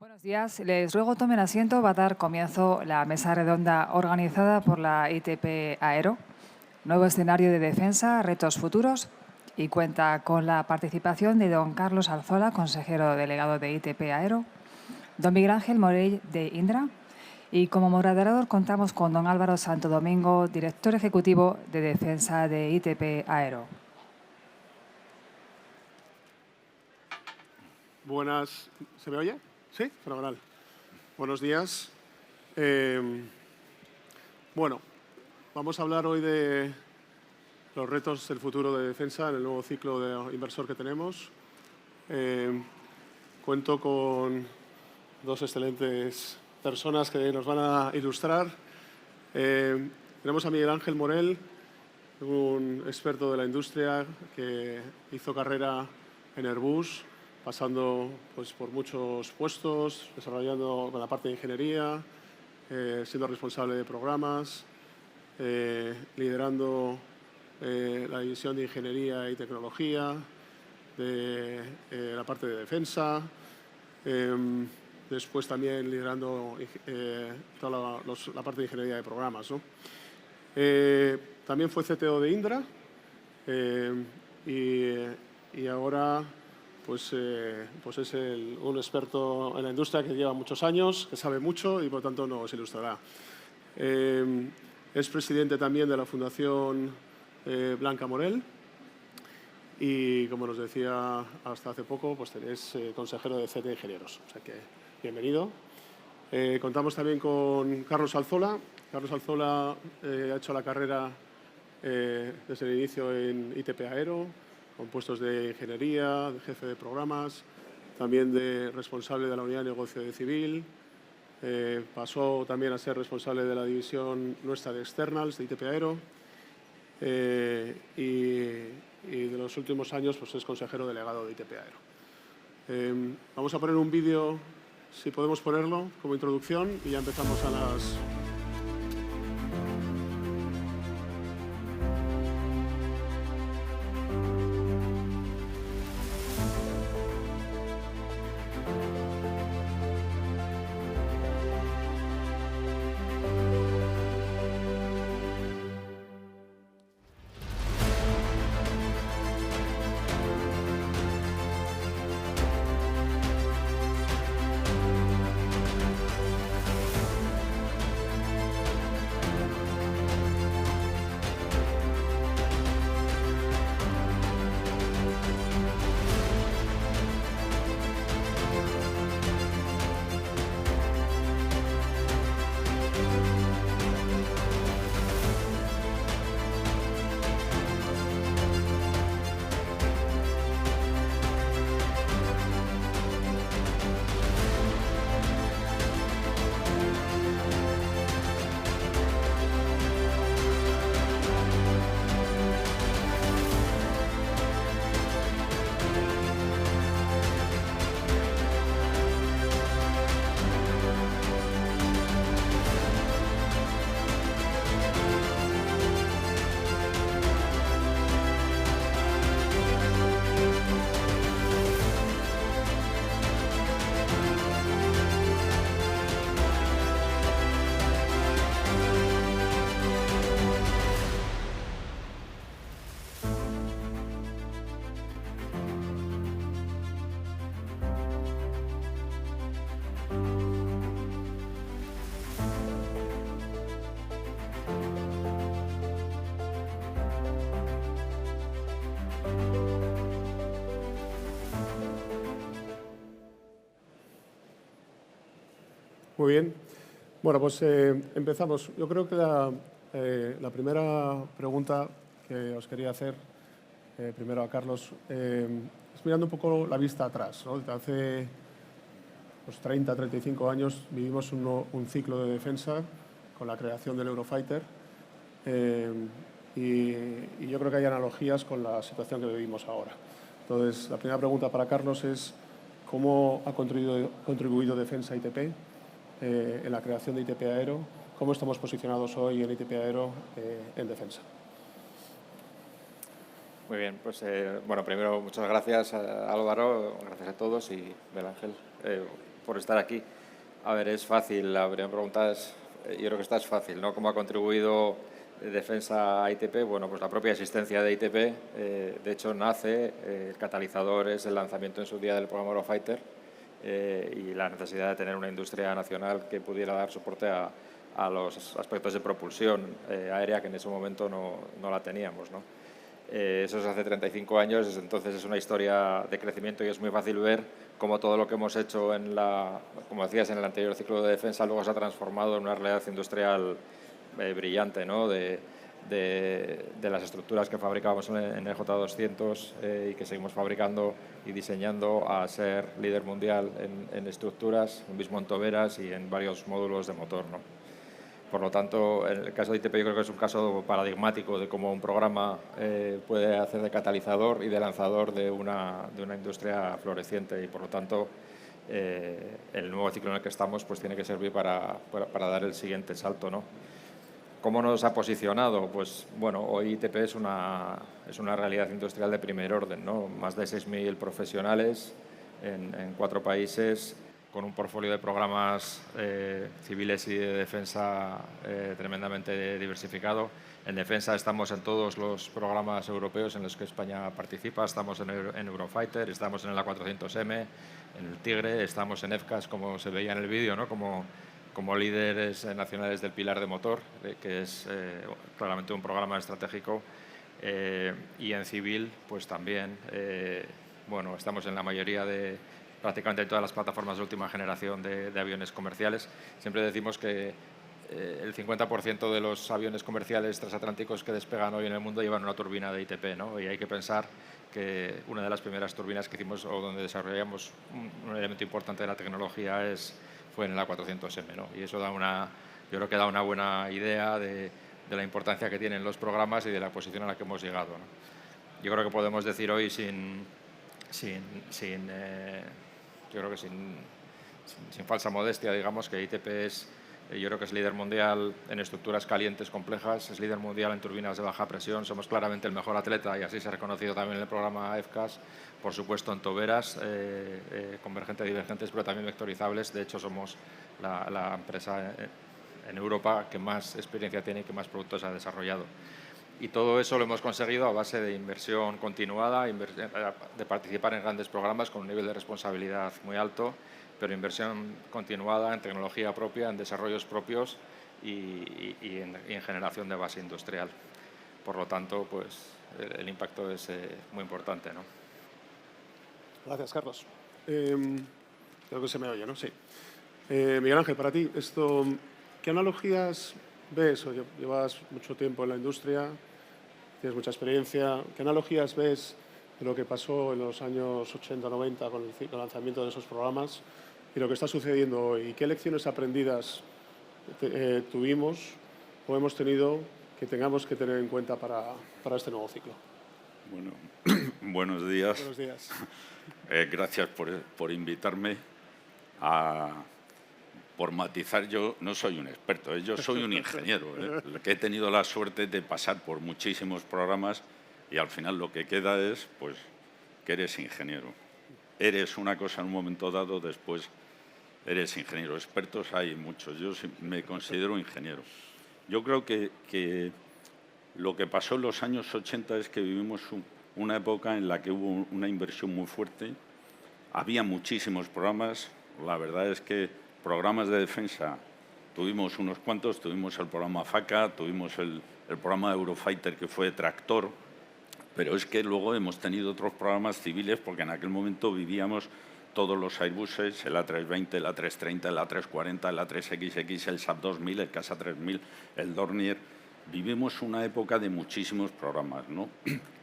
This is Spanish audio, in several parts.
Buenos días, les ruego tomen asiento. Va a dar comienzo la mesa redonda organizada por la ITP Aero, nuevo escenario de defensa, retos futuros, y cuenta con la participación de don Carlos Alzola, consejero delegado de ITP Aero, don Miguel Ángel Morell de Indra, y como moderador contamos con don Álvaro Santo Domingo, director ejecutivo de defensa de ITP Aero. Buenas, ¿se me oye? Sí, fenomenal. Buenos días. Bueno, vamos a hablar hoy de los retos del futuro de defensa en el nuevo ciclo de inversor que tenemos. Cuento con dos excelentes personas que nos van a ilustrar. Tenemos a Miguel Ángel Morell, un experto de la industria que hizo carrera en Airbus, pasando pues, por muchos puestos, desarrollando con la parte de ingeniería, siendo responsable de programas, liderando la división de ingeniería y tecnología, de la parte de defensa, después también liderando toda la parte de ingeniería de programas, ¿no? También fue CTO de Indra y ahora pues es un experto en la industria que lleva muchos años, que sabe mucho y por tanto nos ilustrará. Es presidente también de la Fundación Blanca Morell y, como nos decía hasta hace poco, pues es consejero de CT Ingenieros. O sea que bienvenido. Contamos también con Carlos Alzola. Carlos Alzola ha hecho la carrera desde el inicio en ITP Aero, con puestos de ingeniería, de jefe de programas, también de responsable de la unidad de negocio de civil. Pasó también a ser responsable de la división nuestra de externals de ITP Aero. Y de los últimos años pues es consejero delegado de ITP Aero. Vamos a poner un vídeo, si podemos ponerlo, como introducción y ya empezamos a las... Muy bien. Bueno, pues empezamos. Yo creo que la primera pregunta que os quería hacer, primero a Carlos, es mirando un poco la vista atrás, ¿no? Desde hace 30, 35 años vivimos un ciclo de defensa con la creación del Eurofighter y yo creo que hay analogías con la situación que vivimos ahora. Entonces, la primera pregunta para Carlos es ¿cómo ha contribuido Defensa ITP en la creación de ITP Aero? ¿Cómo estamos posicionados hoy en ITP Aero en defensa? Muy bien, pues bueno, primero muchas gracias a Álvaro, gracias a todos y Miguel Ángel por estar aquí. A ver, es fácil. La primera pregunta es, yo creo que esta es fácil, ¿no? ¿Cómo ha contribuido Defensa a ITP? Bueno, pues la propia existencia de ITP. De hecho, nace, el catalizador es el lanzamiento en su día del programa Eurofighter y la necesidad de tener una industria nacional que pudiera dar soporte a los aspectos de propulsión aérea que en ese momento no la teníamos, ¿no? Eso es hace 35 años, entonces es una historia de crecimiento y es muy fácil ver cómo todo lo que hemos hecho como decías, en el anterior ciclo de defensa luego se ha transformado en una realidad industrial brillante, ¿no? de las estructuras que fabricábamos en el J200 y que seguimos fabricando y diseñando a ser líder mundial en estructuras, mismo en toberas y en varios módulos de motor, ¿no? Por lo tanto, en el caso de ITP yo creo que es un caso paradigmático de cómo un programa puede hacer de catalizador y de lanzador de una industria floreciente y, por lo tanto, el nuevo ciclo en el que estamos pues tiene que servir para dar el siguiente salto, ¿no? ¿Cómo nos ha posicionado? Pues bueno, hoy ITP es una realidad industrial de primer orden, ¿no? Más de 6.000 profesionales en 4 países, con un portfolio de programas civiles y de defensa tremendamente diversificado. En defensa estamos en todos los programas europeos en los que España participa, estamos en Eurofighter, estamos en el A400M, en el Tigre, estamos en FCAS, como se veía en el vídeo, ¿no? Como líderes nacionales del pilar de motor, que es claramente un programa estratégico, y en civil, pues también, bueno, estamos en la mayoría de prácticamente todas las plataformas de última generación de aviones comerciales. Siempre decimos que el 50% de los aviones comerciales transatlánticos que despegan hoy en el mundo llevan una turbina de ITP, ¿no? Y hay que pensar que una de las primeras turbinas que hicimos o donde desarrollamos un elemento importante de la tecnología fue en el A400M, ¿no? Y eso yo creo que da una buena idea de la importancia que tienen los programas y de la posición a la que hemos llegado, ¿no? Yo creo que podemos decir hoy yo creo que sin falsa modestia, digamos, que ITP yo creo que es líder mundial en estructuras calientes complejas, es líder mundial en turbinas de baja presión, somos claramente el mejor atleta y así se ha reconocido también en el programa FCAS, por supuesto en toberas, convergentes y divergentes, pero también vectorizables. De hecho, somos la empresa en Europa que más experiencia tiene y que más productos ha desarrollado. Y todo eso lo hemos conseguido a base de inversión continuada, de participar en grandes programas con un nivel de responsabilidad muy alto, pero inversión continuada en tecnología propia, en desarrollos propios y en generación de base industrial. Por lo tanto, pues el impacto es muy importante, ¿no? Gracias, Carlos. Creo que se me oye, ¿no? Sí. Miguel Ángel, para ti, ¿qué analogías ves? Llevas mucho tiempo en la industria, tienes mucha experiencia. ¿Qué analogías ves de lo que pasó en los años 80-90 con el lanzamiento de esos programas y lo que está sucediendo hoy? ¿Qué lecciones aprendidas tuvimos o hemos tenido que tengamos que tener en cuenta para este nuevo ciclo? Bueno, buenos días. Buenos días. Gracias por invitarme por matizar. Yo no soy un experto, yo soy un ingeniero, que he tenido la suerte de pasar por muchísimos programas y al final lo que queda es pues, que eres ingeniero. Eres una cosa en un momento dado, después eres ingeniero. Expertos hay muchos, yo me considero ingeniero. Yo creo que lo que pasó en los años 80 es que vivimos una época en la que hubo una inversión muy fuerte. Había muchísimos programas. La verdad es que programas de defensa tuvimos unos cuantos. Tuvimos el programa FACA, tuvimos el programa Eurofighter, que fue tractor. Pero es que luego hemos tenido otros programas civiles porque en aquel momento vivíamos todos los Airbuses, el A320, el A330, el A340, el A3XX, el SAP 2000, el CASA 3000, el Dornier. Vivimos una época de muchísimos programas, ¿no?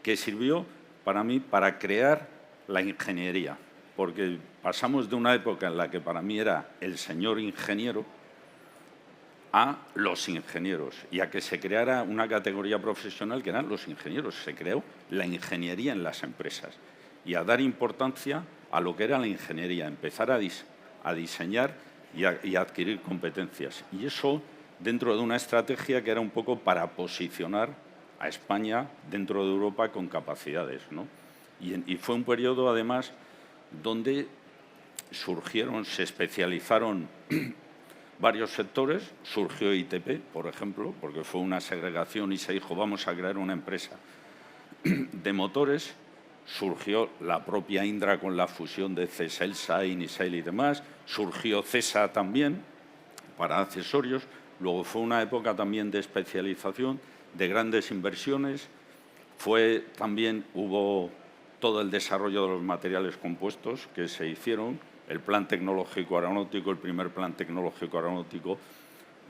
Que sirvió para mí para crear la ingeniería, porque pasamos de una época en la que para mí era el señor ingeniero a los ingenieros y a que se creara una categoría profesional que eran los ingenieros. Se creó la ingeniería en las empresas y a dar importancia a lo que era la ingeniería, empezar a diseñar y a adquirir competencias. Y eso dentro de una estrategia que era un poco para posicionar a España dentro de Europa con capacidades, ¿no? Y fue un periodo, además, donde surgieron, se especializaron varios sectores. Surgió ITP, por ejemplo, porque fue una segregación y se dijo vamos a crear una empresa de motores. Surgió la propia Indra con la fusión de Celsa, Inisel y demás. Surgió CESA también para accesorios. Luego fue una época también de especialización, de grandes inversiones. Hubo todo el desarrollo de los materiales compuestos que se hicieron, el plan tecnológico aeronáutico, el primer plan tecnológico aeronáutico.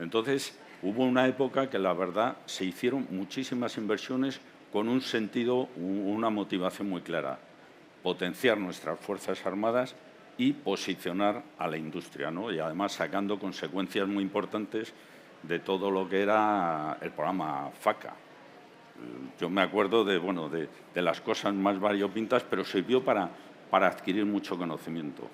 Entonces, hubo una época que, la verdad, se hicieron muchísimas inversiones con un sentido, una motivación muy clara: potenciar nuestras Fuerzas Armadas y posicionar a la industria, ¿no? Y además sacando consecuencias muy importantes de todo lo que era el programa FACA. Yo me acuerdo de las cosas más variopintas, pero sirvió para adquirir mucho conocimiento.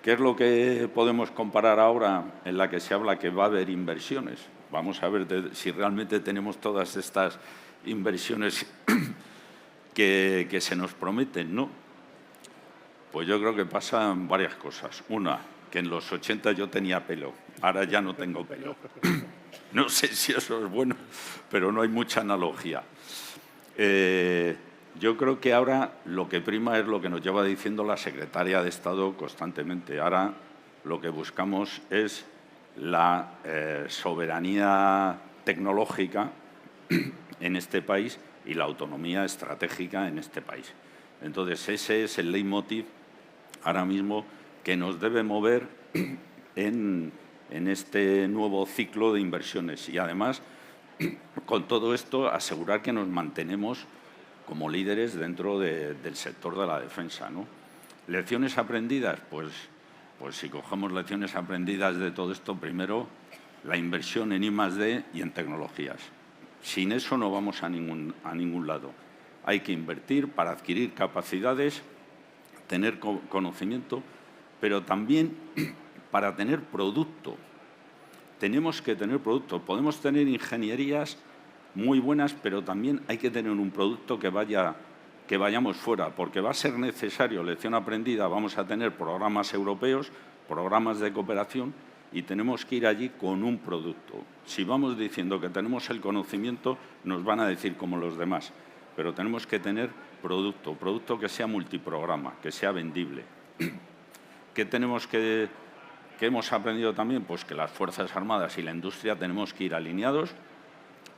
¿Qué es lo que podemos comparar ahora en la que se habla que va a haber inversiones? Vamos a ver si realmente tenemos todas estas inversiones que se nos prometen, ¿no? Pues yo creo que pasan varias cosas. Una, que en los 80 yo tenía pelo, ahora ya no tengo pelo. No sé si eso es bueno, pero no hay mucha analogía. Yo creo que ahora lo que prima es lo que nos lleva diciendo la secretaria de Estado constantemente. Ahora lo que buscamos es la soberanía tecnológica en este país y la autonomía estratégica en este país. Entonces, ese es el leitmotiv ahora mismo que nos debe mover en este nuevo ciclo de inversiones. Y además, con todo esto, asegurar que nos mantenemos como líderes dentro del sector de la defensa, ¿no? ¿Lecciones aprendidas? Pues si cogemos lecciones aprendidas de todo esto, primero, la inversión en I+D y en tecnologías. Sin eso no vamos a ningún lado. Hay que invertir para adquirir capacidades, tener conocimiento, pero también para tener producto. Tenemos que tener producto. Podemos tener ingenierías muy buenas, pero también hay que tener un producto que vayamos fuera, porque va a ser necesario, lección aprendida, vamos a tener programas europeos, programas de cooperación, y tenemos que ir allí con un producto. Si vamos diciendo que tenemos el conocimiento, nos van a decir como los demás, pero tenemos que tener producto que sea multiprograma, que sea vendible. ¿Qué hemos aprendido también? Pues que las Fuerzas Armadas y la industria tenemos que ir alineados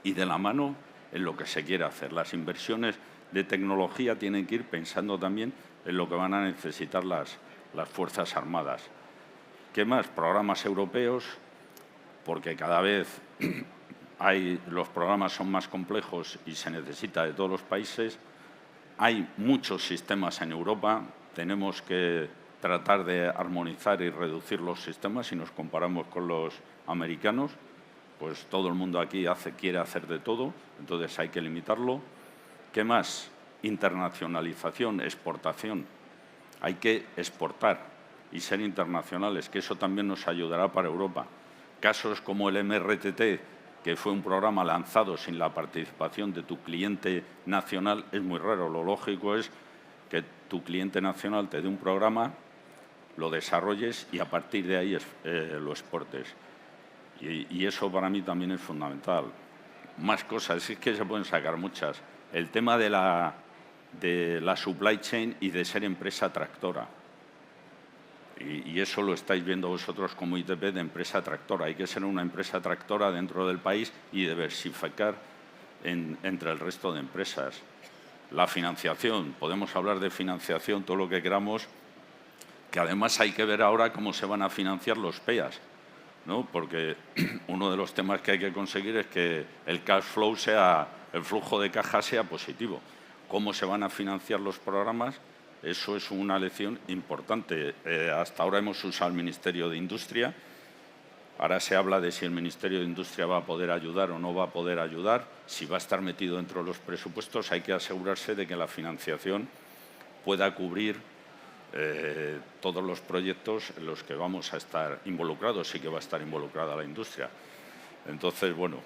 y de la mano en lo que se quiere hacer. Las inversiones de tecnología tienen que ir pensando también en lo que van a necesitar las Fuerzas Armadas. ¿Qué más? Programas europeos, porque cada vez los programas son más complejos y se necesita de todos los países. Hay muchos sistemas en Europa, tenemos que tratar de armonizar y reducir los sistemas. Si nos comparamos con los americanos, pues todo el mundo aquí quiere hacer de todo, entonces hay que limitarlo. ¿Qué más? Internacionalización, exportación. Hay que exportar y ser internacionales, que eso también nos ayudará para Europa. Casos como el MRTT, que fue un programa lanzado sin la participación de tu cliente nacional, es muy raro. Lo lógico es que tu cliente nacional te dé un programa, lo desarrolles y a partir de ahí lo exportes. Y eso para mí también es fundamental. Más cosas, es que se pueden sacar muchas. El tema de la supply chain y de ser empresa tractora. Y eso lo estáis viendo vosotros como ITP de empresa tractora. Hay que ser una empresa tractora dentro del país y diversificar entre el resto de empresas. La financiación, podemos hablar de financiación todo lo que queramos, que además hay que ver ahora cómo se van a financiar los PEAs, ¿no? Porque uno de los temas que hay que conseguir es que el cash flow el flujo de caja sea positivo. ¿Cómo se van a financiar los programas? Eso es una lección importante. Hasta ahora hemos usado el Ministerio de Industria. Ahora se habla de si el Ministerio de Industria va a poder ayudar o no va a poder ayudar. Si va a estar metido dentro de los presupuestos, hay que asegurarse de que la financiación pueda cubrir todos los proyectos en los que vamos a estar involucrados y que va a estar involucrada la industria. Entonces, bueno,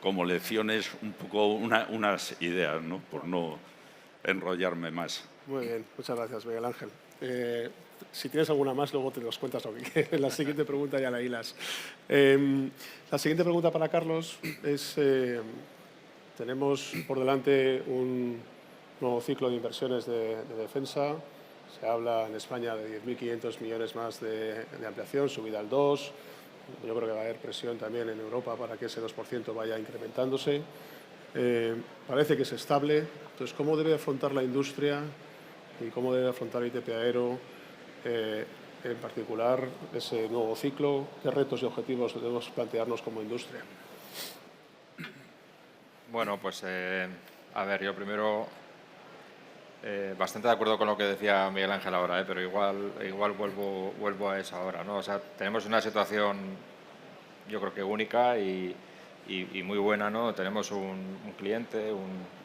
como lecciones, un poco unas ideas, ¿no? Por no enrollarme más. Muy bien, muchas gracias, Miguel Ángel. Si tienes alguna más, luego te los cuentas en la siguiente pregunta ya la hilas. La siguiente pregunta para Carlos es, tenemos por delante un nuevo ciclo de inversiones de defensa. Se habla en España de 10.500 millones más de ampliación, subida al 2%. Yo creo que va a haber presión también en Europa para que ese 2% vaya incrementándose. Parece que es estable. Entonces, ¿cómo debe afrontar la industria y cómo debe afrontar ITP Aero, en particular, ese nuevo ciclo? ¿Qué retos y objetivos debemos plantearnos como industria? Bueno, pues a ver, yo primero bastante de acuerdo con lo que decía Miguel Ángel ahora, pero igual vuelvo a eso ahora, ¿no? O sea, tenemos una situación, yo creo que única y muy buena, ¿no? Tenemos un cliente, un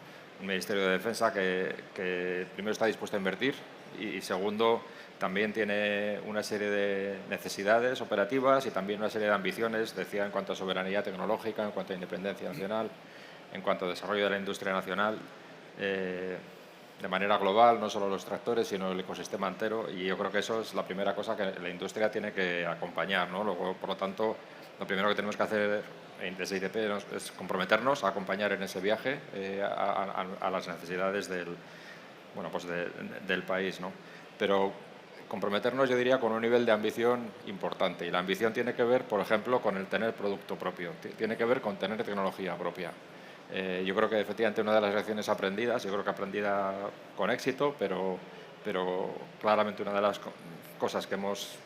Ministerio de Defensa que primero está dispuesto a invertir y segundo también tiene una serie de necesidades operativas y también una serie de ambiciones, decía, en cuanto a soberanía tecnológica, en cuanto a independencia nacional, en cuanto a desarrollo de la industria nacional, de manera global, no solo los tractores, sino el ecosistema entero. Y yo creo que eso es la primera cosa que la industria tiene que acompañar, ¿no? Luego, por lo tanto, lo primero que tenemos que hacer desde ITP es comprometernos a acompañar en ese viaje a las necesidades del país, ¿no? Pero comprometernos, yo diría, con un nivel de ambición importante. Y la ambición tiene que ver, por ejemplo, con el tener producto propio, tiene que ver con tener tecnología propia. Yo creo que efectivamente una de las lecciones aprendidas, yo creo que aprendida con éxito, pero claramente una de las cosas que hemos,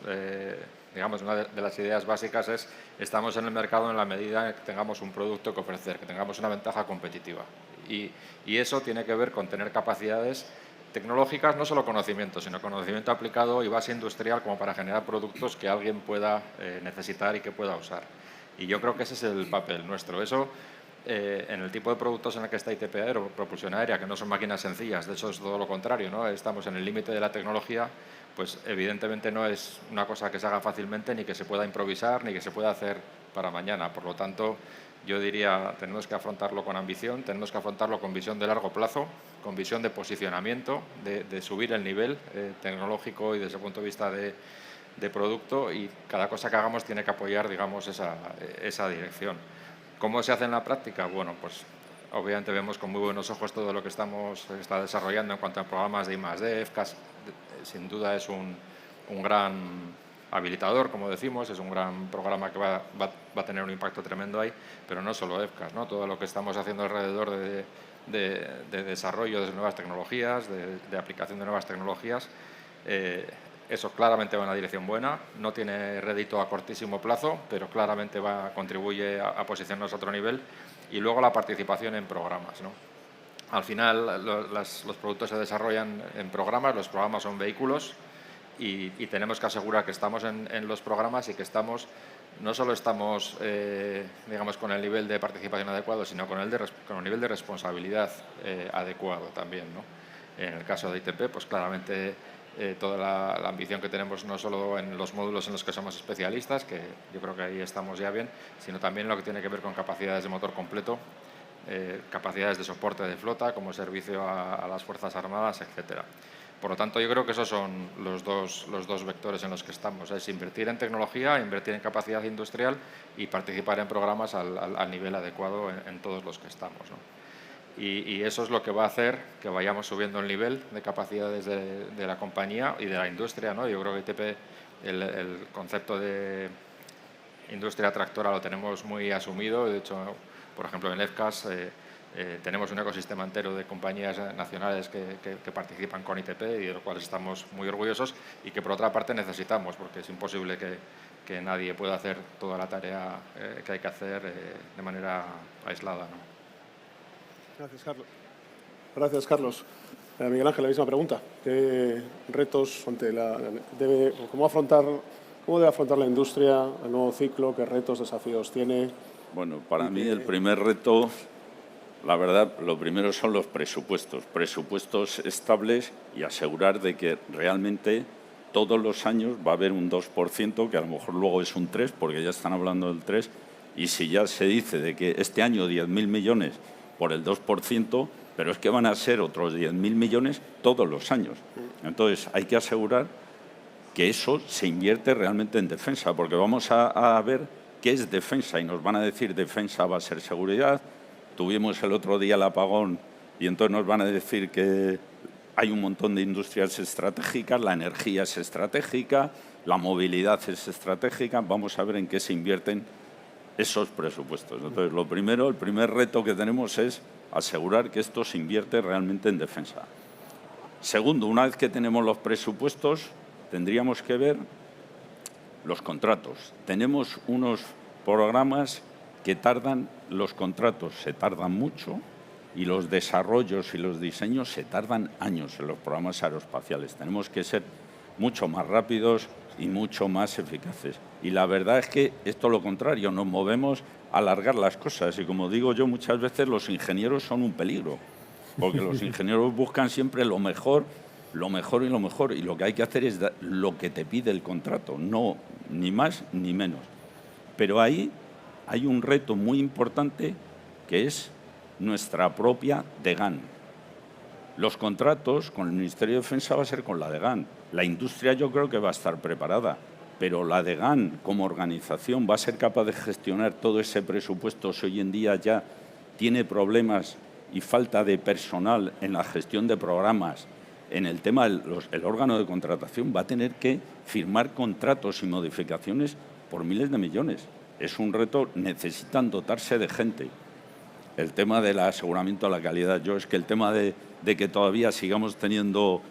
digamos, una de las ideas básicas es estamos en el mercado en la medida en que tengamos un producto que ofrecer, que tengamos una ventaja competitiva. Y eso tiene que ver con tener capacidades tecnológicas, no solo conocimiento, sino conocimiento aplicado y base industrial como para generar productos que alguien pueda necesitar y que pueda usar. Y yo creo que ese es el papel nuestro. Eso, en el tipo de productos en el que está ITP Aero, propulsión aérea, que no son máquinas sencillas, de hecho es todo lo contrario, ¿no? Estamos en el límite de la tecnología, pues evidentemente no es una cosa que se haga fácilmente, ni que se pueda improvisar, ni que se pueda hacer para mañana. Por lo tanto, yo diría, tenemos que afrontarlo con ambición, tenemos que afrontarlo con visión de largo plazo, con visión de posicionamiento, de subir el nivel tecnológico y desde el punto de vista de producto, y cada cosa que hagamos tiene que apoyar, digamos, esa dirección. ¿Cómo se hace en la práctica? Bueno, pues obviamente vemos con muy buenos ojos todo lo que está desarrollando en cuanto a programas de I+D. FCAS sin duda es un gran habilitador, como decimos, es un gran programa que va a tener un impacto tremendo ahí, pero no solo FCAS, ¿no? Todo lo que estamos haciendo alrededor de desarrollo de nuevas tecnologías, de aplicación de nuevas tecnologías, eso claramente va en la dirección buena, no tiene rédito a cortísimo plazo, pero claramente contribuye a posicionarnos a otro nivel. Y luego la participación en programas, ¿no? Al final los productos se desarrollan en programas, los programas son vehículos y tenemos que asegurar que estamos en los programas y que no solo estamos digamos, con el nivel de participación adecuado, sino con el nivel de responsabilidad adecuado también, ¿no? En el caso de ITP, pues claramente toda la ambición que tenemos no solo en los módulos en los que somos especialistas, que yo creo que ahí estamos ya bien, sino también lo que tiene que ver con capacidades de motor completo, capacidades de soporte de flota como servicio a las Fuerzas Armadas, etcétera. Por lo tanto, yo creo que esos son los dos vectores en los que estamos. Es invertir en tecnología, invertir en capacidad industrial y participar en programas al nivel adecuado en todos los que estamos, ¿no? Y eso es lo que va a hacer que vayamos subiendo el nivel de capacidades de la compañía y de la industria, ¿no? Yo creo que ITP, el concepto de industria tractora lo tenemos muy asumido. De hecho, por ejemplo, en FCAS tenemos un ecosistema entero de compañías nacionales que participan con ITP y de lo cual estamos muy orgullosos y que, por otra parte, necesitamos, porque es imposible que nadie pueda hacer toda la tarea que hay que hacer de manera aislada, ¿no? Gracias, Carlos. Gracias, Carlos. Miguel Ángel, la misma pregunta. ¿Qué retos debe afrontar la industria el nuevo ciclo? ¿Qué retos, desafíos tiene? Bueno, para mí el primer reto, la verdad, lo primero son los presupuestos estables y asegurar de que realmente todos los años va a haber un 2%, que a lo mejor luego es un 3%, porque ya están hablando del 3%, y si ya se dice de que este año 10.000 millones por el 2%, pero es que van a ser otros 10.000 millones todos los años. Entonces, hay que asegurar que eso se invierte realmente en defensa, porque vamos a ver qué es defensa y nos van a decir defensa va a ser seguridad. Tuvimos el otro día el apagón y entonces nos van a decir que hay un montón de industrias estratégicas, la energía es estratégica, la movilidad es estratégica. Vamos a ver en qué se invierten esos presupuestos. Entonces, lo primero, el primer reto que tenemos es asegurar que esto se invierte realmente en defensa. Segundo, una vez que tenemos los presupuestos, tendríamos que ver los contratos. Tenemos unos programas que los contratos se tardan mucho y los desarrollos y los diseños se tardan años en los programas aeroespaciales. Tenemos que ser mucho más rápidos y mucho más eficaces. Y la verdad es que esto es lo contrario, nos movemos a alargar las cosas. Y como digo yo, muchas veces los ingenieros son un peligro, porque los ingenieros buscan siempre lo mejor y lo mejor. Y lo que hay que hacer es lo que te pide el contrato, no ni más ni menos. Pero ahí hay un reto muy importante que es nuestra propia DGAN. Los contratos con el Ministerio de Defensa va a ser con la DGAN. La industria yo creo que va a estar preparada, pero la DGAN como organización va a ser capaz de gestionar todo ese presupuesto si hoy en día ya tiene problemas y falta de personal en la gestión de programas. En el tema del órgano de contratación va a tener que firmar contratos y modificaciones por miles de millones. Es un reto, necesitan dotarse de gente. El tema del aseguramiento de la calidad. Es que el tema de que todavía sigamos teniendo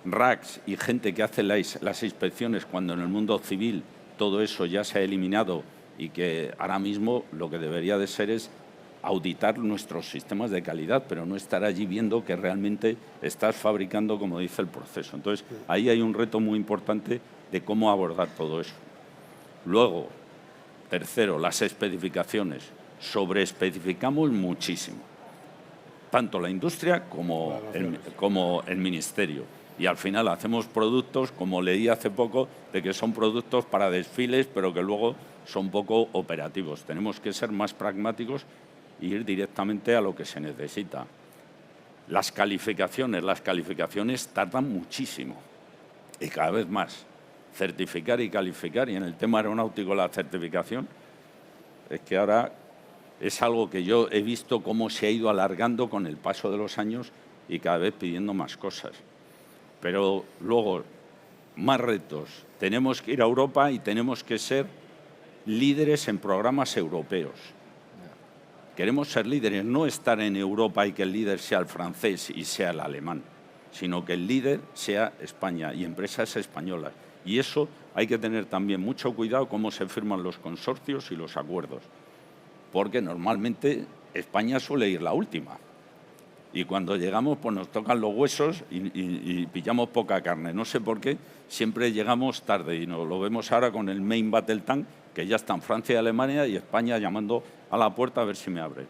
RACs y gente que hace las inspecciones cuando en el mundo civil todo eso ya se ha eliminado y que ahora mismo lo que debería de ser es auditar nuestros sistemas de calidad, pero no estar allí viendo que realmente estás fabricando como dice el proceso. Entonces, ahí hay un reto muy importante de cómo abordar todo eso. Luego, tercero, las especificaciones. Sobreespecificamos muchísimo, tanto la industria como el ministerio. Y al final hacemos productos, como leí hace poco, de que son productos para desfiles, pero que luego son poco operativos. Tenemos que ser más pragmáticos e ir directamente a lo que se necesita. Las calificaciones tardan muchísimo y cada vez más. Certificar y calificar, y en el tema aeronáutico la certificación, es que ahora es algo que yo he visto cómo se ha ido alargando con el paso de los años y cada vez pidiendo más cosas. Pero luego, más retos. Tenemos que ir a Europa y tenemos que ser líderes en programas europeos. Queremos ser líderes, no estar en Europa y que el líder sea el francés y sea el alemán, sino que el líder sea España y empresas españolas. Y eso hay que tener también mucho cuidado cómo se firman los consorcios y los acuerdos, porque normalmente España suele ir la última. Y cuando llegamos, pues nos tocan los huesos y pillamos poca carne. No sé por qué, siempre llegamos tarde y nos lo vemos ahora con el Main Battle Tank, que ya está en Francia y Alemania, y España llamando a la puerta a ver si me abre.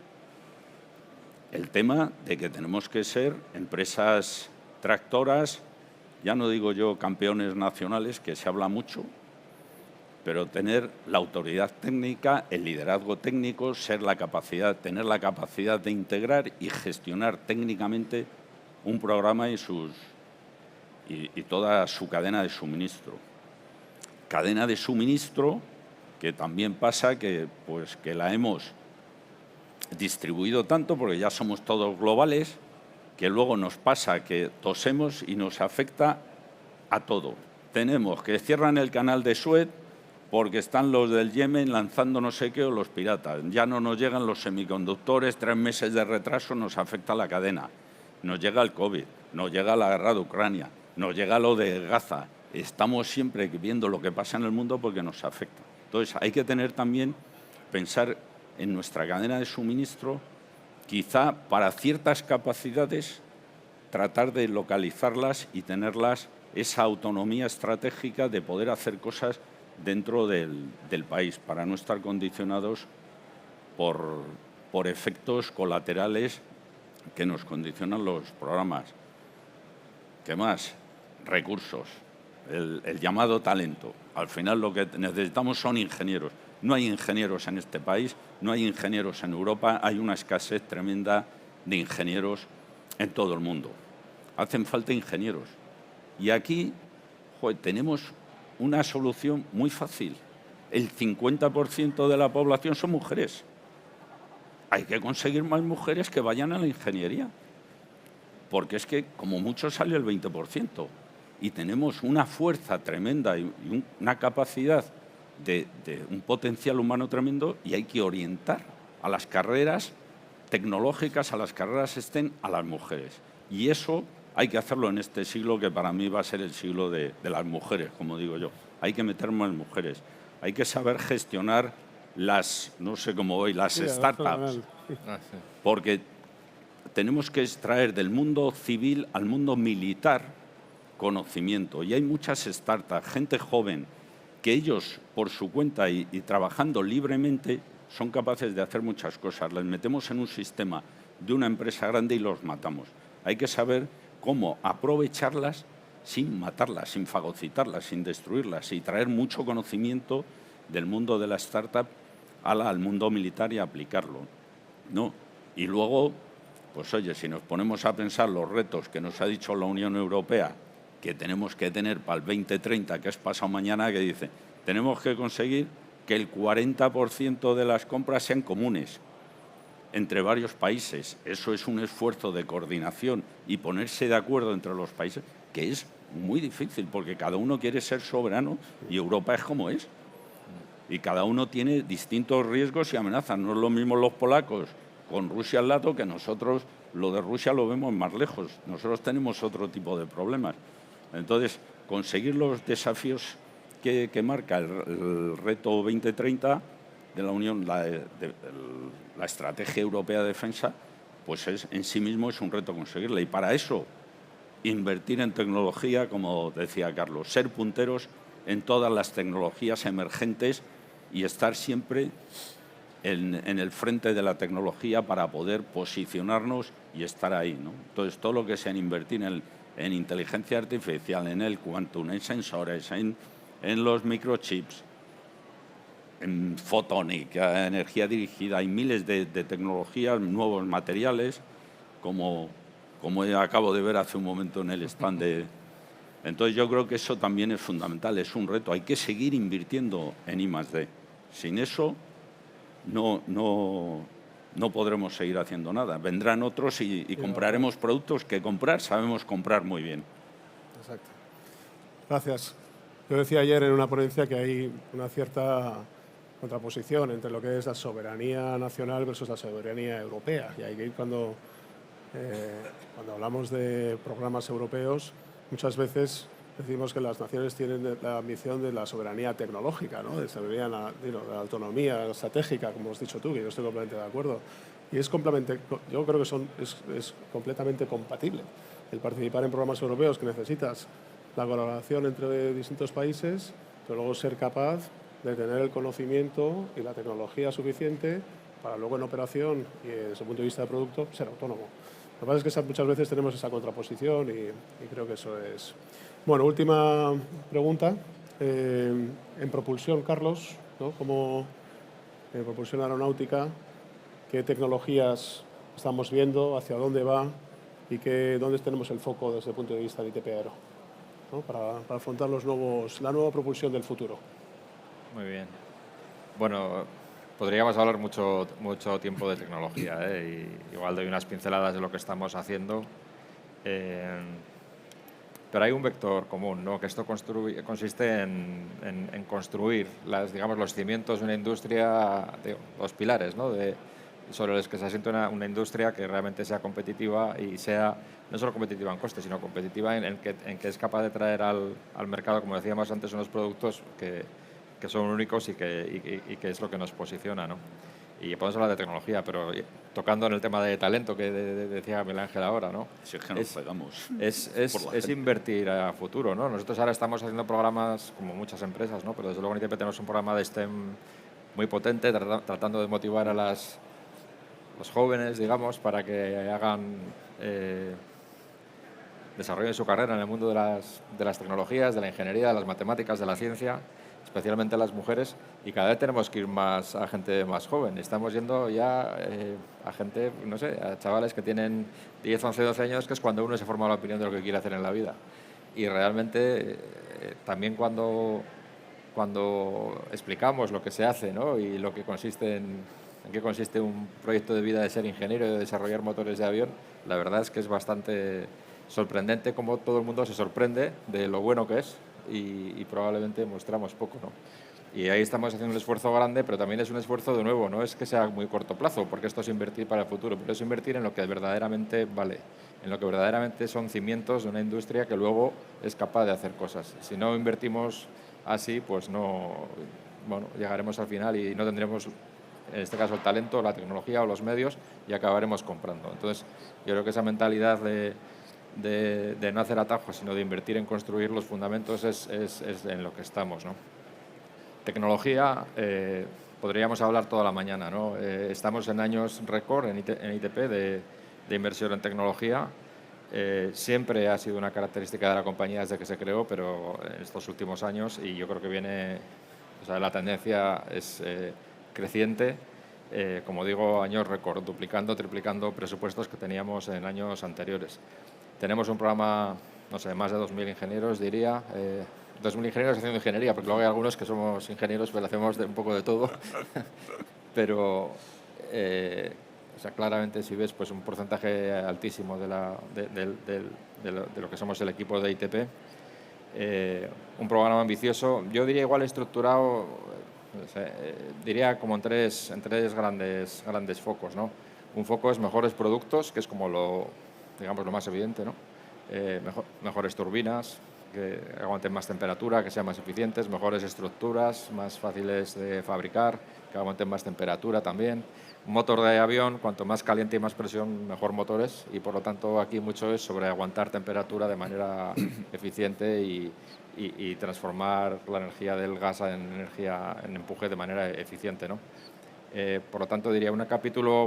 El tema de que tenemos que ser empresas tractoras, ya no digo yo campeones nacionales, que se habla mucho, pero tener la autoridad técnica, el liderazgo técnico, tener la capacidad de integrar y gestionar técnicamente un programa y toda su cadena de suministro. Cadena de suministro que también pasa que la hemos distribuido tanto, porque ya somos todos globales, que luego nos pasa que tosemos y nos afecta a todo. Tenemos que cierran el canal de Suez porque están los del Yemen lanzando no sé qué o los piratas. Ya no nos llegan los semiconductores, 3 meses de retraso nos afecta la cadena. Nos llega el COVID, nos llega la guerra de Ucrania, nos llega lo de Gaza. Estamos siempre viendo lo que pasa en el mundo porque nos afecta. Entonces hay que pensar en nuestra cadena de suministro, quizá para ciertas capacidades tratar de localizarlas y tenerlas esa autonomía estratégica de poder hacer cosas dentro del país, para no estar condicionados por efectos colaterales que nos condicionan los programas. ¿Qué más? Recursos, el llamado talento. Al final lo que necesitamos son ingenieros. No hay ingenieros en este país, no hay ingenieros en Europa, hay una escasez tremenda de ingenieros en todo el mundo. Hacen falta ingenieros. Y aquí tenemos una solución muy fácil. El 50% de la población son mujeres. Hay que conseguir más mujeres que vayan a la ingeniería, porque es que como mucho sale el 20%, y tenemos una fuerza tremenda y una capacidad de un potencial humano tremendo, y hay que orientar a las carreras tecnológicas, a las carreras STEM, a las mujeres. Y eso hay que hacerlo en este siglo, que para mí va a ser el siglo de las mujeres, como digo yo. Hay que meter más mujeres. Hay que saber gestionar las, no sé cómo voy, las startups, porque tenemos que extraer del mundo civil al mundo militar conocimiento. Y hay muchas startups, gente joven, que ellos, por su cuenta y trabajando libremente, son capaces de hacer muchas cosas. Les metemos en un sistema de una empresa grande y los matamos. Hay que saber cómo aprovecharlas sin matarlas, sin fagocitarlas, sin destruirlas, y traer mucho conocimiento del mundo de la startup al mundo militar y aplicarlo, ¿no? Y luego, pues oye, si nos ponemos a pensar los retos que nos ha dicho la Unión Europea que tenemos que tener para el 2030, que es pasado mañana, que dice, tenemos que conseguir que el 40% de las compras sean comunes entre varios países. Eso es un esfuerzo de coordinación y ponerse de acuerdo entre los países, que es muy difícil, porque cada uno quiere ser soberano y Europa es como es. Y cada uno tiene distintos riesgos y amenazas. No es lo mismo los polacos con Rusia al lado, que nosotros lo de Rusia lo vemos más lejos. Nosotros tenemos otro tipo de problemas. Entonces, conseguir los desafíos que marca el reto 2030 de la Unión, la Estrategia Europea de Defensa, pues en sí mismo es un reto conseguirla. Y para eso, invertir en tecnología, como decía Carlos, ser punteros en todas las tecnologías emergentes y estar siempre en el frente de la tecnología para poder posicionarnos y estar ahí, ¿no? Entonces, todo lo que sea en invertir en inteligencia artificial, en el quantum, en sensores, en los microchips, en fotónica, energía dirigida, hay miles de tecnologías, nuevos materiales, como acabo de ver hace un momento en el stand de... Entonces yo creo que eso también es fundamental, es un reto. Hay que seguir invirtiendo en I+D. Sin eso no podremos seguir haciendo nada. Vendrán otros y compraremos productos que sabemos comprar muy bien. Exacto. Gracias. Yo decía ayer en una ponencia que hay una cierta contraposición entre lo que es la soberanía nacional versus la soberanía europea. Y ahí cuando hablamos de programas europeos, muchas veces decimos que las naciones tienen la ambición de la soberanía tecnológica, ¿no? De soberanía, de la autonomía estratégica, como has dicho tú, que yo estoy completamente de acuerdo. Y yo creo que es completamente compatible el participar en programas europeos, que necesitas la colaboración entre distintos países, pero luego ser capaz de tener el conocimiento y la tecnología suficiente para luego en operación y desde el punto de vista de producto ser autónomo. Lo que pasa es que muchas veces tenemos esa contraposición y creo que eso es... Bueno, última pregunta. En propulsión, Carlos, ¿no? Como en propulsión aeronáutica, ¿qué tecnologías estamos viendo? ¿Hacia dónde va? ¿Y dónde tenemos el foco desde el punto de vista del ITP Aero, ¿no? para afrontar la nueva propulsión del futuro? Muy bien. Bueno, podríamos hablar mucho tiempo de tecnología, ¿eh? Y igual doy unas pinceladas de lo que estamos haciendo. Pero hay un vector común, ¿no? Que esto consiste en construir los cimientos de una industria, los pilares, ¿no? Sobre los que se asienta una industria que realmente sea competitiva y sea no solo competitiva en costes, sino competitiva en que es capaz de traer al mercado, como decíamos antes, unos productos que son únicos y que es lo que nos posiciona, ¿no? Y podemos hablar de tecnología, pero tocando en el tema de talento que decía Miguel Ángel ahora, ¿no? Si es que nos pegamos. Es invertir a futuro, ¿no? Nosotros ahora estamos haciendo programas, como muchas empresas, ¿no? Pero desde luego en ITP tenemos un programa de STEM muy potente, tratando de motivar a los jóvenes, digamos, para que desarrollen su carrera en el mundo de las tecnologías, de la ingeniería, de las matemáticas, de la ciencia, especialmente las mujeres, y cada vez tenemos que ir más a gente más joven. Estamos yendo ya a gente, no sé, a chavales que tienen 10, 11, 12 años, que es cuando uno se forma la opinión de lo que quiere hacer en la vida. y realmente también cuando explicamos lo que se hace, ¿no? Y lo que consiste en qué consiste un proyecto de vida de ser ingeniero y de desarrollar motores de avión, la verdad es que es bastante sorprendente cómo todo el mundo se sorprende de lo bueno que es y probablemente mostramos poco, ¿no? Y ahí estamos haciendo un esfuerzo grande, pero también es un esfuerzo de nuevo, no es que sea muy corto plazo, porque esto es invertir para el futuro, pero es invertir en lo que verdaderamente vale, en lo que verdaderamente son cimientos de una industria que luego es capaz de hacer cosas. Si no invertimos así, pues no, bueno, llegaremos al final y no tendremos, en este caso, el talento, la tecnología o los medios y acabaremos comprando. Entonces, yo creo que esa mentalidad de no hacer atajos, sino de invertir en construir los fundamentos es en lo que estamos, ¿no? Tecnología, podríamos hablar toda la mañana, ¿no? Estamos en años récord en ITP de inversión en tecnología. Siempre ha sido una característica de la compañía desde que se creó, pero en estos últimos años, y yo creo que viene, o sea, la tendencia es creciente. Como digo, años récord, duplicando, triplicando presupuestos que teníamos en años anteriores. Tenemos un programa, no sé, más de 2.000 ingenieros, diría. 2.000 ingenieros haciendo ingeniería, porque luego hay algunos que somos ingenieros, pero hacemos un poco de todo. Pero, o sea, claramente, si ves, pues un porcentaje altísimo de lo que somos el equipo de ITP. Un programa ambicioso, yo diría igual estructurado, diría como en tres grandes focos, ¿no? Un foco es mejores productos, que es como lo más evidente, ¿no? Mejores turbinas, que aguanten más temperatura, que sean más eficientes, mejores estructuras, más fáciles de fabricar, que aguanten más temperatura también. Un motor de avión, cuanto más caliente y más presión, mejor motores, y por lo tanto aquí mucho es sobre aguantar temperatura de manera eficiente y transformar la energía del gas en empuje de manera eficiente, ¿no? Por lo tanto, diría un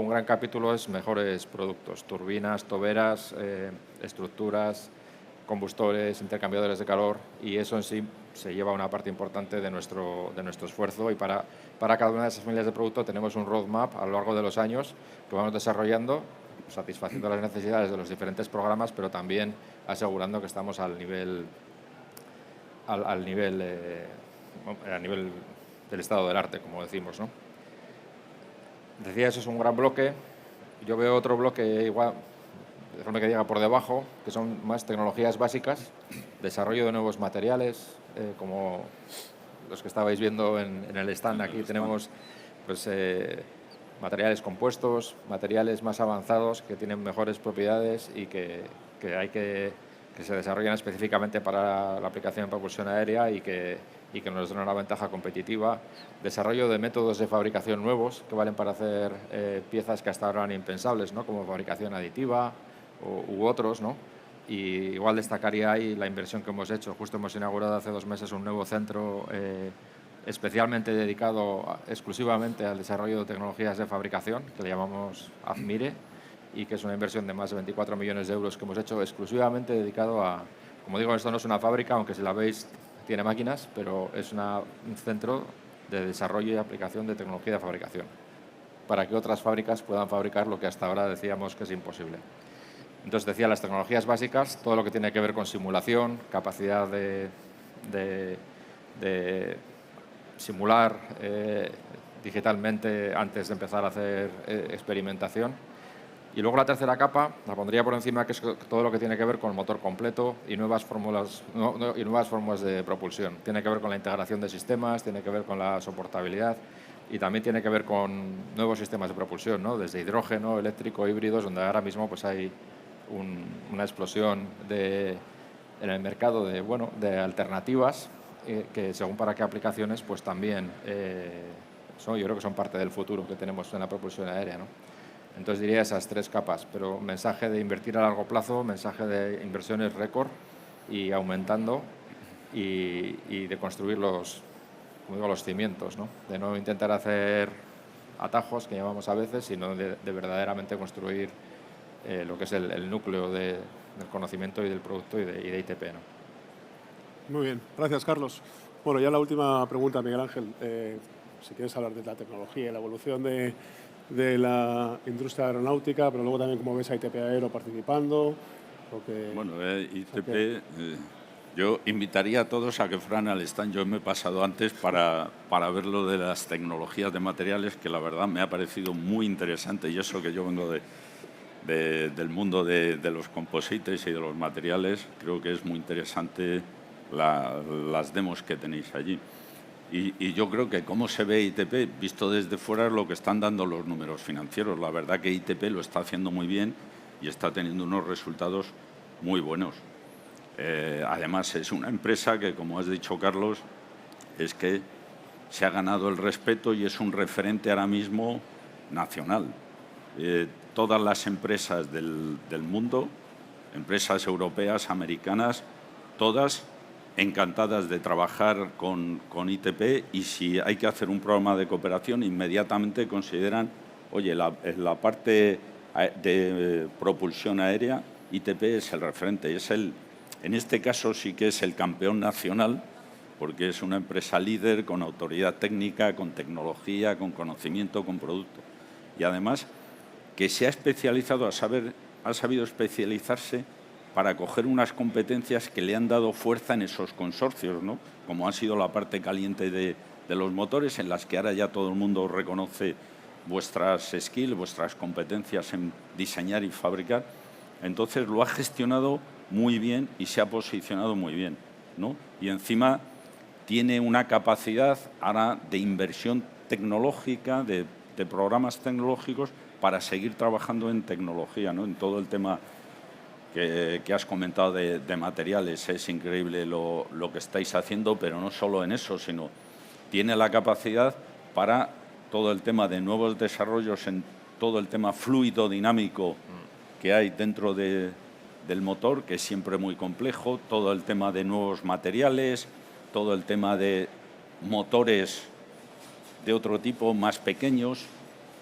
gran capítulo es mejores productos, turbinas, toberas, estructuras, combustores, intercambiadores de calor, y eso en sí se lleva una parte importante de nuestro esfuerzo, y para cada una de esas familias de producto tenemos un roadmap a lo largo de los años que vamos desarrollando, satisfaciendo las necesidades de los diferentes programas, pero también asegurando que estamos a nivel del estado del arte, como decimos, ¿no? Decía, eso es un gran bloque. Yo veo otro bloque igual, déjame que diga por debajo, que son más tecnologías básicas, desarrollo de nuevos materiales, como los que estabais viendo en el stand. Aquí tenemos pues, materiales compuestos, materiales más avanzados que tienen mejores propiedades y que se desarrollan específicamente para la aplicación en propulsión aérea y que nos den una ventaja competitiva. Desarrollo de métodos de fabricación nuevos que valen para hacer piezas que hasta ahora eran impensables, ¿no? Como fabricación aditiva u otros, ¿no? Y igual destacaría ahí la inversión que hemos hecho. Justo hemos inaugurado hace 2 meses un nuevo centro especialmente dedicado exclusivamente al desarrollo de tecnologías de fabricación, que le llamamos AFMIRE, y que es una inversión de más de 24 millones de euros que hemos hecho exclusivamente dedicado a, como digo, esto no es una fábrica, aunque si la veis tiene máquinas, pero es un centro de desarrollo y aplicación de tecnología de fabricación, para que otras fábricas puedan fabricar lo que hasta ahora decíamos que es imposible. Entonces, decía, las tecnologías básicas, todo lo que tiene que ver con simulación, capacidad de simular digitalmente antes de empezar a hacer experimentación. Y luego la tercera capa la pondría por encima, que es todo lo que tiene que ver con el motor completo y nuevas fórmulas de propulsión. Tiene que ver con la integración de sistemas, tiene que ver con la soportabilidad y también tiene que ver con nuevos sistemas de propulsión, ¿no? Desde hidrógeno, eléctrico, híbridos, donde ahora mismo pues hay una explosión en el mercado de alternativas que según para qué aplicaciones pues también yo creo que son parte del futuro que tenemos en la propulsión aérea, ¿no? Entonces diría esas 3 capas, pero mensaje de invertir a largo plazo, mensaje de inversiones récord y aumentando y de construir los cimientos, ¿no? De no intentar hacer atajos, que llamamos a veces, sino de verdaderamente construir lo que es el núcleo del conocimiento y del producto y de ITP, ¿no? Muy bien, gracias, Carlos. Bueno, ya la última pregunta, Miguel Ángel. Si quieres hablar de la tecnología y la evolución de la industria aeronáutica, pero luego también cómo ves a ITP Aero participando. Bueno, ITP Yo invitaría a todos a que fueran al stand. Yo me he pasado antes para ver lo de las tecnologías de materiales, que la verdad me ha parecido muy interesante. Y eso que yo vengo del mundo de los composites y de los materiales, creo que es muy interesante las demos que tenéis allí. Y yo creo que cómo se ve ITP, visto desde fuera, es lo que están dando los números financieros. La verdad que ITP lo está haciendo muy bien y está teniendo unos resultados muy buenos. Además, es una empresa que, como has dicho, Carlos, es que se ha ganado el respeto y es un referente ahora mismo nacional. Todas las empresas del mundo, empresas europeas, americanas, todas encantadas de trabajar con ITP, y si hay que hacer un programa de cooperación, inmediatamente consideran, oye, la parte de propulsión aérea, ITP es el referente, en este caso sí que es el campeón nacional, porque es una empresa líder con autoridad técnica, con tecnología, con conocimiento, con producto. Y además que se ha especializado, ha sabido especializarse para coger unas competencias que le han dado fuerza en esos consorcios, ¿no? Como ha sido la parte caliente de los motores, en las que ahora ya todo el mundo reconoce vuestras skills, vuestras competencias en diseñar y fabricar. Entonces lo ha gestionado muy bien y se ha posicionado muy bien, ¿no? Y encima tiene una capacidad ahora de inversión tecnológica, de programas tecnológicos, para seguir trabajando en tecnología, ¿no? En todo el tema que has comentado de materiales. Es increíble lo que estáis haciendo, pero no solo en eso, sino tiene la capacidad para todo el tema de nuevos desarrollos en todo el tema fluido dinámico que hay dentro del motor, que es siempre muy complejo, todo el tema de nuevos materiales, todo el tema de motores de otro tipo, más pequeños,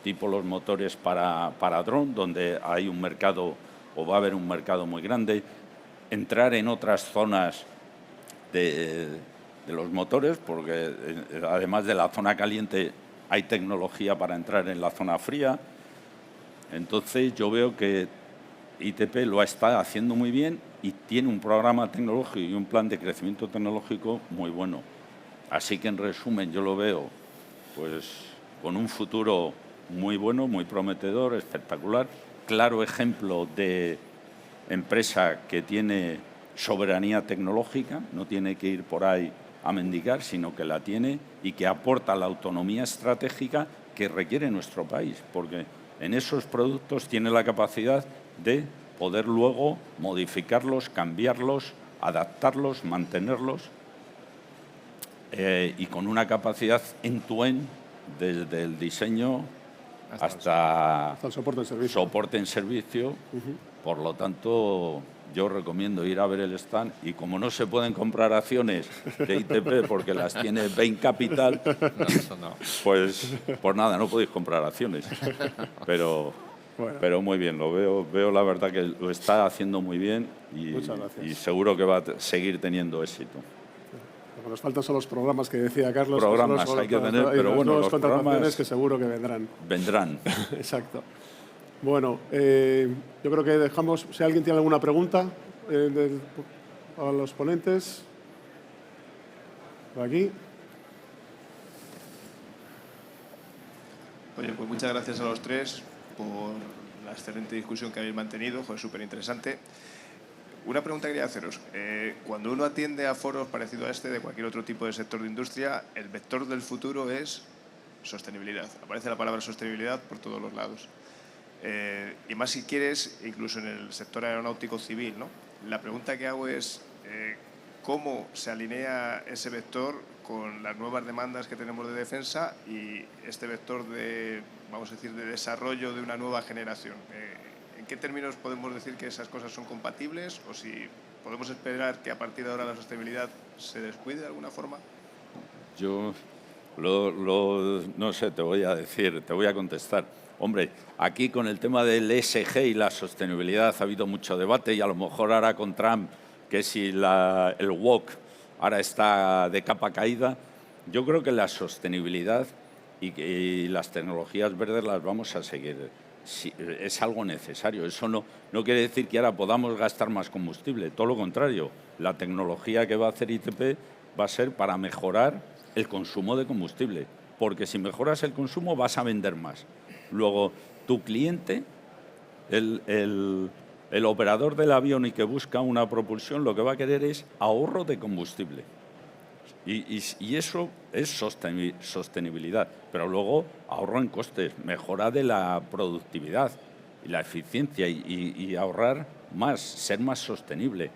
tipo los motores para dron, donde hay un mercado o va a haber un mercado muy grande, entrar en otras zonas de los motores, porque además de la zona caliente hay tecnología para entrar en la zona fría. Entonces yo veo que ITP lo está haciendo muy bien y tiene un programa tecnológico y un plan de crecimiento tecnológico muy bueno. Así que, en resumen, yo lo veo pues con un futuro muy bueno, muy prometedor, espectacular. Claro ejemplo de empresa que tiene soberanía tecnológica, no tiene que ir por ahí a mendigar, sino que la tiene y que aporta la autonomía estratégica que requiere nuestro país, porque en esos productos tiene la capacidad de poder luego modificarlos, cambiarlos, adaptarlos, mantenerlos, y con una capacidad end-to-end desde el diseño hasta el soporte en servicio. Por lo tanto, yo recomiendo ir a ver el stand, y como no se pueden comprar acciones de ITP porque las tiene Bain Capital, pues nada, no podéis comprar acciones. Pero muy bien, lo veo la verdad que lo está haciendo muy bien y seguro que va a seguir teniendo éxito. Lo que nos faltan son los programas que decía Carlos. Programas hay que tener, pero bueno, los programas que seguro que vendrán. Vendrán. Exacto. Bueno, yo creo que dejamos, si alguien tiene alguna pregunta a los ponentes. Por aquí. Oye, pues muchas gracias a los tres por la excelente discusión que habéis mantenido, joder, súper interesante. Una pregunta quería haceros. Cuando uno atiende a foros parecidos a este de cualquier otro tipo de sector de industria, el vector del futuro es sostenibilidad. Aparece la palabra sostenibilidad por todos los lados. Y más si quieres, incluso en el sector aeronáutico civil, ¿no? La pregunta que hago es cómo se alinea ese vector con las nuevas demandas que tenemos de defensa y este vector de, vamos a decir, de desarrollo de una nueva generación. ¿En qué términos podemos decir que esas cosas son compatibles o si podemos esperar que a partir de ahora la sostenibilidad se descuide de alguna forma? Yo no sé, te voy a contestar. Hombre, aquí con el tema del ESG y la sostenibilidad ha habido mucho debate y a lo mejor ahora con Trump, que si el woke ahora está de capa caída, yo creo que la sostenibilidad y las tecnologías verdes las vamos a seguir es algo necesario. Eso no quiere decir que ahora podamos gastar más combustible, todo lo contrario. La tecnología que va a hacer ITP va a ser para mejorar el consumo de combustible, porque si mejoras el consumo vas a vender más. Luego, tu cliente, el operador del avión y que busca una propulsión, lo que va a querer es ahorro de combustible. Y eso es sostenibilidad, pero luego ahorro en costes, mejora de la productividad y la eficiencia y ahorrar más, ser más sostenible.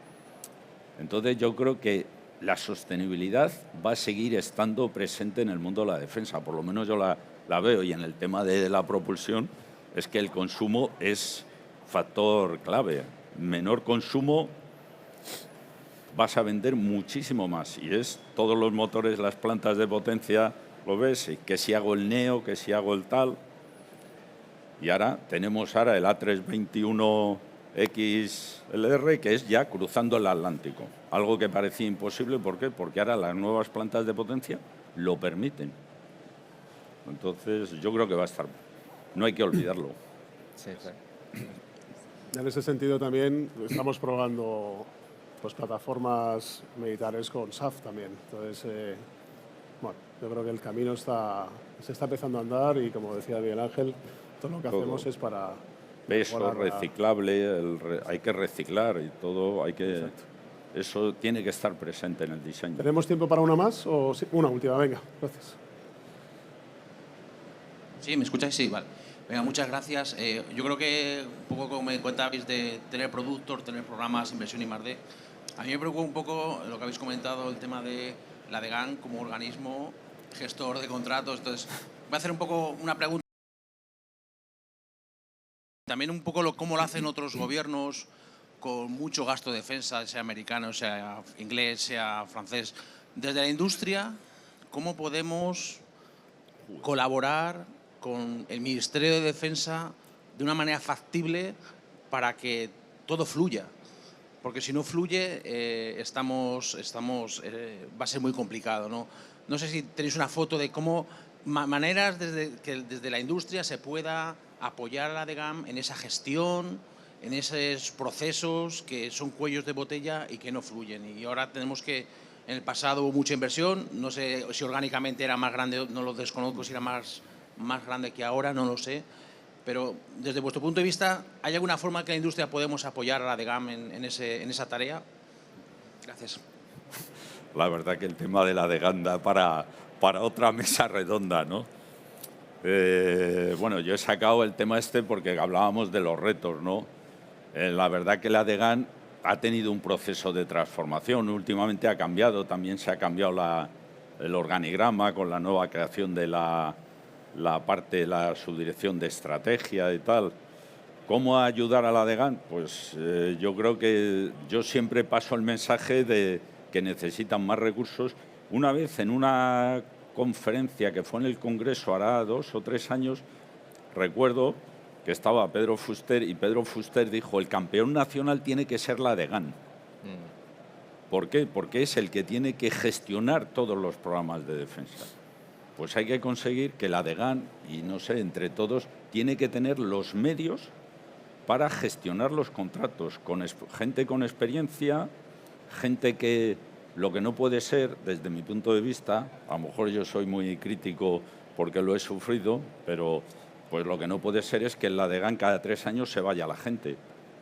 Entonces yo creo que la sostenibilidad va a seguir estando presente en el mundo de la defensa, por lo menos yo la veo, y en el tema de la propulsión es que el consumo es factor clave. Menor consumo, vas a vender muchísimo más, y es todos los motores, las plantas de potencia, lo ves, que si hago el Neo, que si hago el tal. Y ahora tenemos el A321XLR, que es ya cruzando el Atlántico, algo que parecía imposible. ¿Por qué? Porque ahora las nuevas plantas de potencia lo permiten. Entonces yo creo que va a estar, no hay que olvidarlo. Sí, sí. En ese sentido también estamos probando pues plataformas militares con SAF también. Entonces, bueno, yo creo que el camino se está empezando a andar, y como decía Miguel Ángel, todo lo que hacemos es para... Peso, reciclable, hay que reciclar y todo, Exacto. Eso tiene que estar presente en el diseño. ¿Tenemos tiempo para una más? O sí, una última, venga, gracias. Sí, ¿me escucháis? Sí, vale. Venga, muchas gracias. Yo creo que, un poco como me contabais de tener productos, tener programas, inversión y más de... A mí me preocupa un poco lo que habéis comentado, el tema de la DGAN como organismo gestor de contratos. Entonces, voy a hacer un poco una pregunta. También un poco cómo lo hacen otros gobiernos con mucho gasto de defensa, sea americano, sea inglés, sea francés. Desde la industria, ¿cómo podemos colaborar con el Ministerio de Defensa de una manera factible para que todo fluya? Porque si no fluye, va a ser muy complicado, ¿no? No sé si tenéis una foto de cómo maneras que desde la industria se pueda apoyar a la DGAM en esa gestión, en esos procesos que son cuellos de botella y que no fluyen. Y ahora tenemos que, en el pasado hubo mucha inversión, no sé si orgánicamente era más grande, no lo desconozco, si era más grande que ahora, no lo sé. Pero desde vuestro punto de vista, ¿hay alguna forma que la industria podemos apoyar a la DGAM en esa tarea? Gracias. La verdad que el tema de la DGAN da para otra mesa redonda, ¿no? Bueno, yo he sacado el tema porque hablábamos de los retos, ¿no? La verdad que la DGAN ha tenido un proceso de transformación. Últimamente ha cambiado, también se ha cambiado el organigrama con la nueva creación de la subdirección de estrategia y tal. ¿Cómo ayudar a la DGAN? Pues yo creo que yo siempre paso el mensaje de que necesitan más recursos. Una vez en una conferencia que fue en el Congreso hará 2 o 3 años, recuerdo que estaba Pedro Fuster, y Pedro Fuster dijo: el campeón nacional tiene que ser la DGAN. ¿Por qué? Porque es el que tiene que gestionar todos los programas de defensa. Pues hay que conseguir que la DGAN, y no sé, entre todos, tiene que tener los medios para gestionar los contratos, con gente con experiencia, gente que lo que no puede ser, desde mi punto de vista, a lo mejor yo soy muy crítico porque lo he sufrido, pero pues lo que no puede ser es que en la DGAN cada 3 años se vaya la gente.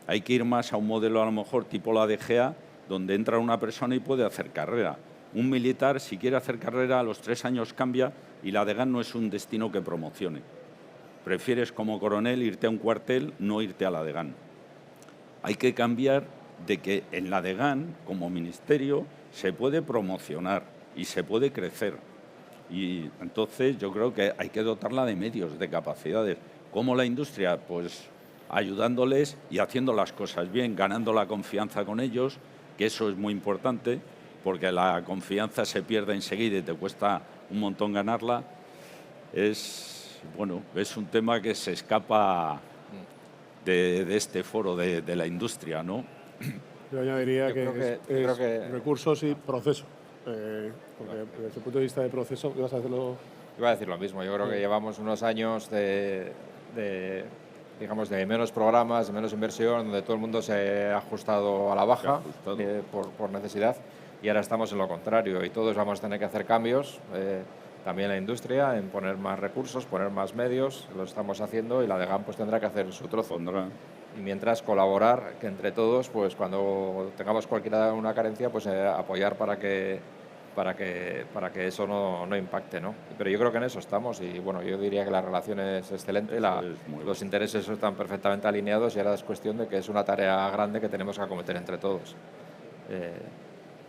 Hay que ir más a un modelo a lo mejor tipo la DGA, donde entra una persona y puede hacer carrera. Un militar, si quiere hacer carrera, a los 3 años cambia, y la DGAN no es un destino que promocione. Prefieres como coronel irte a un cuartel, no irte a la DGAN. Hay que cambiar de que en la DGAN, como ministerio, se puede promocionar y se puede crecer. Y entonces yo creo que hay que dotarla de medios, de capacidades. ¿Cómo la industria? Pues ayudándoles y haciendo las cosas bien, ganando la confianza con ellos, que eso es muy importante, porque la confianza se pierde enseguida y te cuesta un montón ganarla. Es un tema que se escapa de este foro de la industria, ¿no? Yo añadiría creo que recursos y proceso. Porque desde el punto de vista de proceso, ¿qué vas a hacerlo? Iba a decir lo mismo. Yo creo que llevamos unos años de digamos, de menos programas, de menos inversión, donde todo el mundo se ha ajustado a la baja por necesidad, y ahora estamos en lo contrario y todos vamos a tener que hacer cambios, también la industria, en poner más recursos, poner más medios, lo estamos haciendo, y la DGAM pues tendrá que hacer su trozo. Y mientras colaborar, que entre todos, pues cuando tengamos una carencia, pues apoyar para que eso no impacte, ¿no? Pero yo creo que en eso estamos, y bueno, yo diría que la relación es excelente, los intereses están perfectamente alineados, y ahora es cuestión de que es una tarea grande que tenemos que acometer entre todos.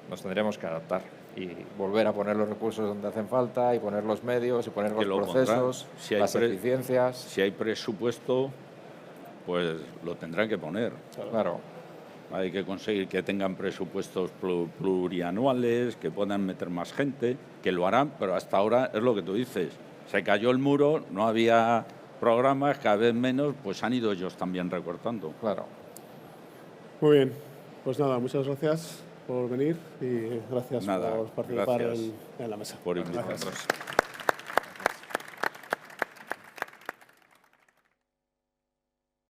Nos tendremos que adaptar y volver a poner los recursos donde hacen falta, y poner los medios, y poner los procesos, las eficiencias. Si hay presupuesto, pues lo tendrán que poner. Claro. Hay que conseguir que tengan presupuestos plurianuales, que puedan meter más gente, que lo harán, pero hasta ahora es lo que tú dices. Se cayó el muro, no había programas, cada vez menos, pues han ido ellos también recortando. Claro. Muy bien. Pues nada, muchas gracias por venir y gracias por participar en la mesa. Por invitarnos.